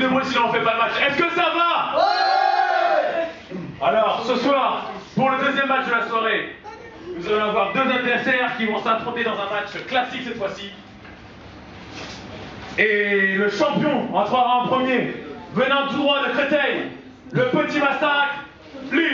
débrouille sinon on fait pas le match. Est-ce que ça va? Ouais. Alors, ce soir, pour le deuxième match de la soirée, nous allons avoir deux adversaires qui vont s'affronter dans un match classique cette fois-ci. Et le champion entrera en premier, venant tout droit de Créteil, le petit massacre, Lippoul.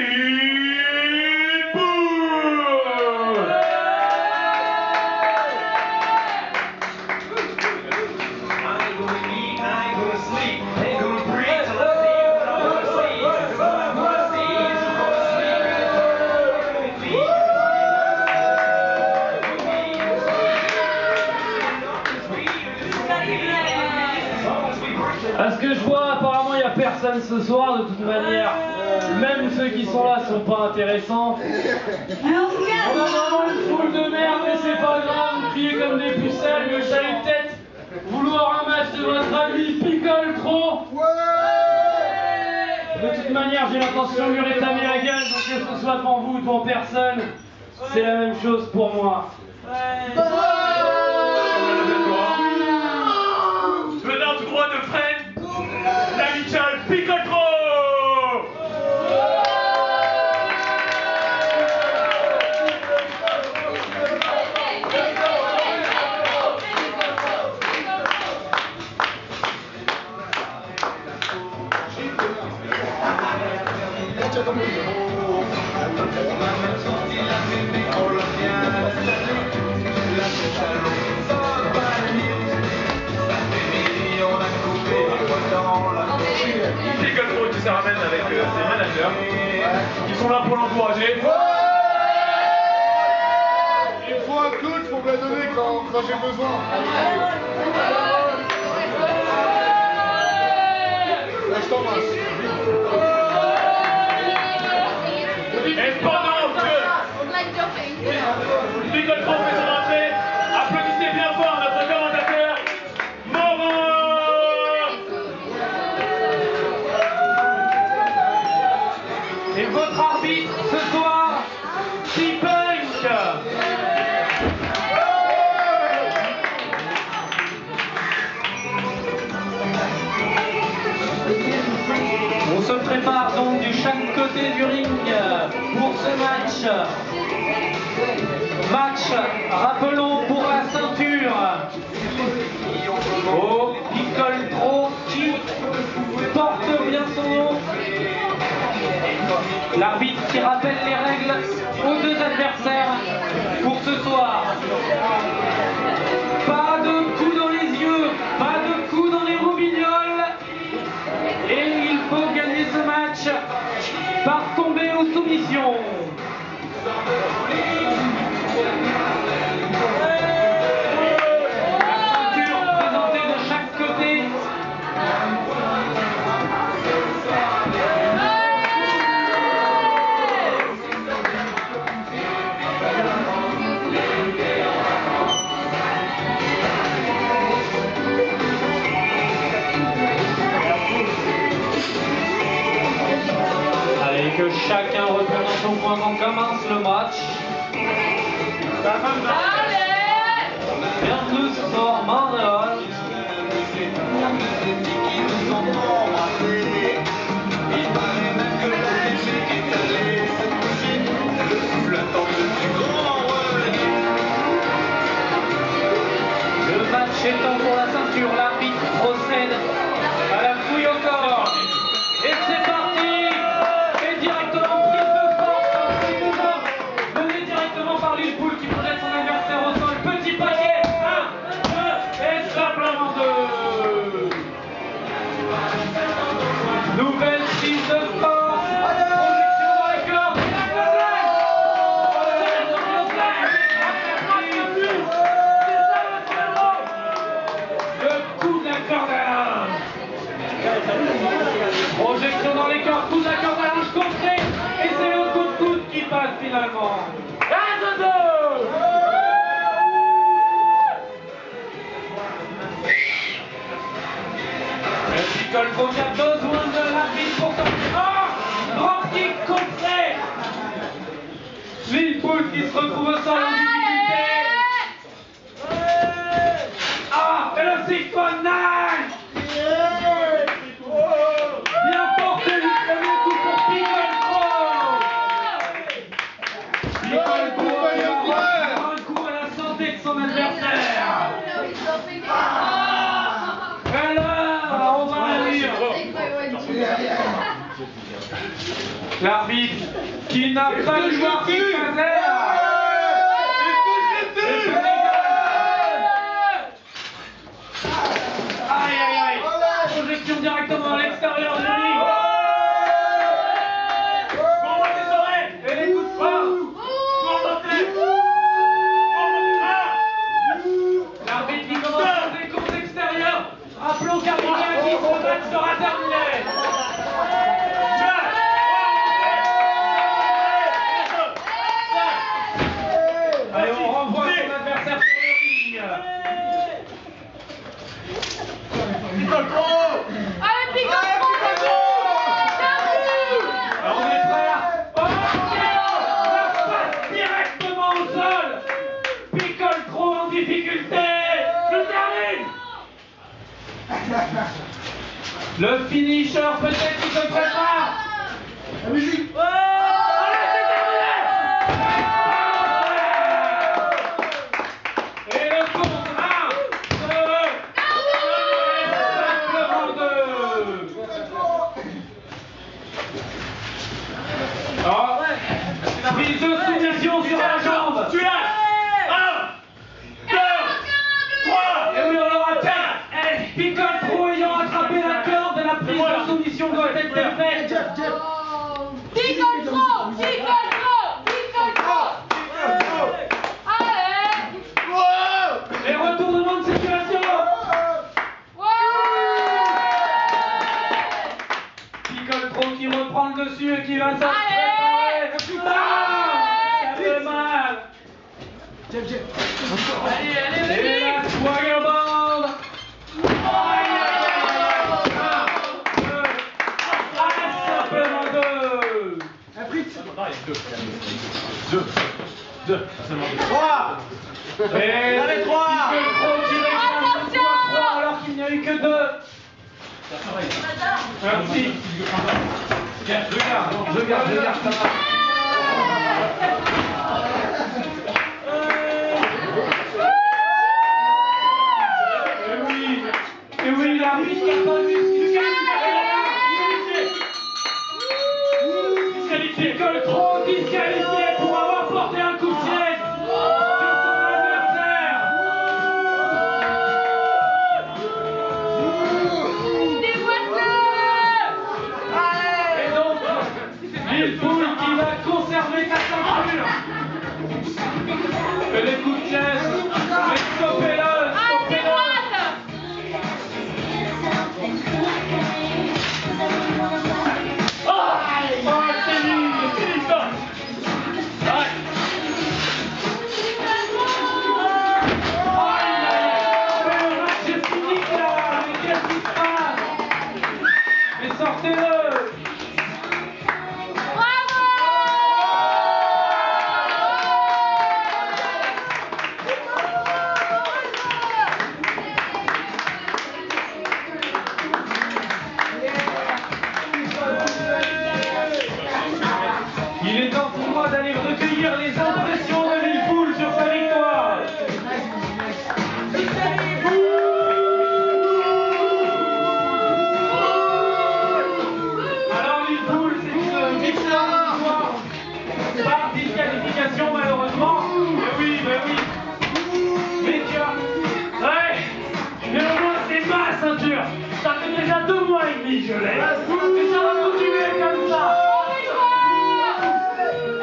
À ce que je vois, apparemment il n'y a personne ce soir de toute manière. Même ceux qui sont là sont pas intéressants. On a vraiment une foule de merde, mais c'est pas grave, vous criez comme des pucelles, mais vous allez peut-être vouloir un match de votre ami Picole trop. De toute manière, j'ai l'intention de lui rétamer la gueule, donc que ce soit devant vous ou devant personne, c'est la même chose pour moi. Venant tout droit de Fresnes, l'amical Picole trop. Picole trop qui se ramène avec ses managers qui sont là pour l'encourager. Il faut un coach pour me la donner quand j'ai besoin. Là, je t'embrasse. Et pendant que Picole trop fait son entrée, applaudissez bien fort notre commentateur, Morin. Et votre arbitre ce soir, T-Punk. On se prépare donc de chaque côté du ring pour ce match. Match, rappelons, pour la ceinture. Oh, Picole Pro qui porte bien son nom. L'arbitre qui rappelle les règles aux deux adversaires pour ce soir. Pas de coups dans les yeux, pas de coups dans les roubignoles. Et il faut gagner ce match par tomber aux soumissions. La ceinture présentée de chaque côté. Allez, que chacun retourne dans son coin quand commence le match. Bertus for Montréal. Le match étant pour la ceinture, l'arbitre procède à la fouille au corps. Et c'est parti! Et directement prise de force, menée directement par Lippoul qui projette son adversaire au sol. Petit paquet, 1, 2, et simplement 2. Nouvelle prise de force, projection dans les corps, et la cordelle! Le coup de la cordelle! Projection dans les corps, coup de la cordelle, je contré, et c'est le coup de coude qui passe finalement. 1, 2, 2. Picole Pro qui a besoin de l'arbitre pour sortir. Oh, grand kick contré. Lippoul qui se retrouve au sol en difficulté. Ah, et le 619. L'arbitre qui n'a pas dû voir qui faisait. Aïe aïe aïe. Projection directement à l'extérieur de la ligne. Et les coups de poing. L'arbitre qui commence à faire des comptes extérieurs. Rappelons qu'à midi à 10, le match sera terminé. Allez, on renvoie son adversaire sur le ring. Allez, Picole Pro, Alors on est prêts là. Oh, la passe directement au sol. Picole Pro en difficulté. Je termine. Le finisher peut-être qui se prépare. La musique. Allez, c'est terminé. Et le compte 1, 2, simplement 2. Oh, prise de soumission sur la jambe. Tu lâches. 1, 2, 3. Et oui, on le rappelle. Picole Pro ayant attrapé la corde, la prise de soumission doit être faite. Picole Pro, Picole Pro, Picole Pro. Allez. Et retournement de situation. Picole Pro qui reprend le dessus et qui va s'en préparer. Ah, ça fait mal. Allez, Et la Swagger Band. Aïe, aïe, aïe, aïe. Simplement 2. 2. Seulement 2. Et Allez, 3. Picole Pro qui réclame une fois 3 alors qu'il n'y a eu que 2. Merci. Je garde, ça va. Et oui, l'arbitre qui a pas vu disqualifié. Picole Pro disqualifié pour avoir porté un coup de siège sur son adversaire. Et donc, Lillepool qui va conserver sa ceinture. Et les coups de chaise, mais stoppez-le, stoppez-le. Sortez-le! Il est temps pour moi d'aller recueillir les impressions de Lillepool sur sa victoire. Alors Lillepool, c'est une victoire par disqualification malheureusement. Mais oui. Mais tu as... Ouais. Mais au moins c'est ma ceinture. Ça fait déjà 2 mois et demi que je l'ai. Et ça va continuer comme ça.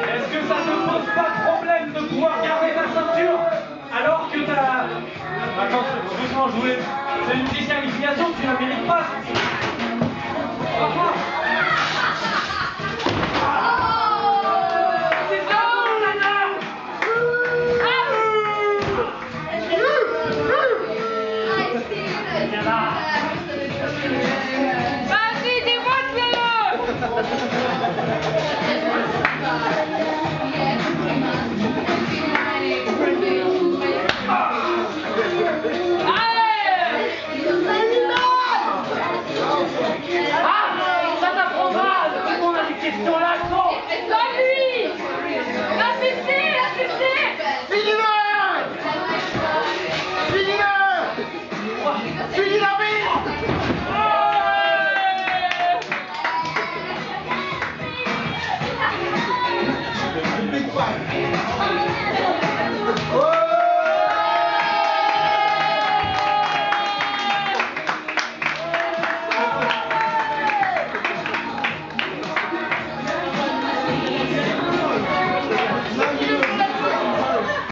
Est-ce que ça ne pose pas de problème de pouvoir garder ta ceinture alors que t'as... Attends, doucement, c'est une disqualification, tu la mérites pas. Franchement. C'est ça mon honneur. Vas-y, démonte-le. Allez. fight.